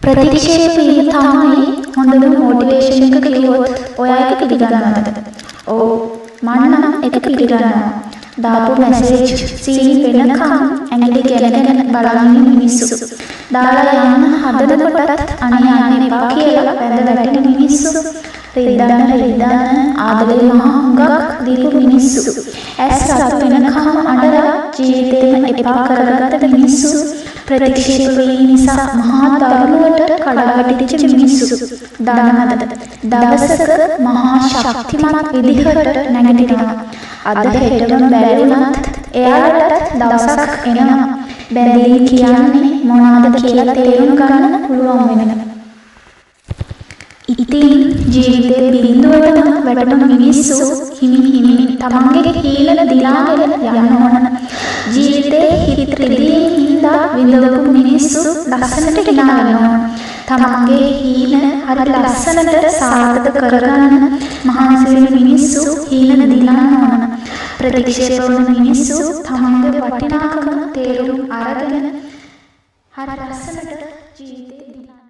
ප්‍රතික්ෂේප වීම තමයි හොඳම මොටිවේෂන් එක කිව්වොත් ඔයා ඒක පිළිගන්නවද? ඔව් මම නම් ඒක පිළිගන්නවා. දාපු මැසේජ් සීන් වෙනකම් ඇඟිලි ගැලගෙන බලන මිනිස්සු. දාලා යන්න හදනකොටත් අනේ යන්න එපා කියලා වැඳ වැටෙන මිනිස්සු. රිද්දන්න ආදරේ මහා හුඟක් දීපු මිනිස්සු. ඇස් රත් වෙනකම් අඬලා ජීවිතේම එපා කරගත්ත මිනිස්සු. ප්‍රතික්ෂේප වීම නිසා මහා දරුණුවට කඩාවැටිච්ච මිනිස්සු. දන්නවද? දවසක මහා ශක්තිමත් විදිහට නැගිටිනවා. අද හෙටම බැරි වුණත් එයාලට දවසක් එනවා. බැඳීම් කියන්නේ මොනවද කියලා තේරුම් ගන්න පුළුවන් වෙනවා. ඉතින් ජීවිතේ බිඳුවටම වැටුණු මිනිස්සු හිමින් තමන්ගේ හීලන දිලාගෙන යන්න ඕන. ජීවිතේ හිත රිදීම් හින්දා විඳවපු මිනිස්සු ලස්සනට hina වෙනවා. තමන්ගේ හීන හරි ලස්සනට සාර්ථක කරගන්න මහන්සි වෙන මිනිස්සු හීලන දිලන්න ඕන. ප්‍රතික්ෂේප වන මිනිස්සු තමන්ගේ වටිනාකම තේරුම් අරගෙන හරි ලස්සනට ජීවිතේ දිලන්න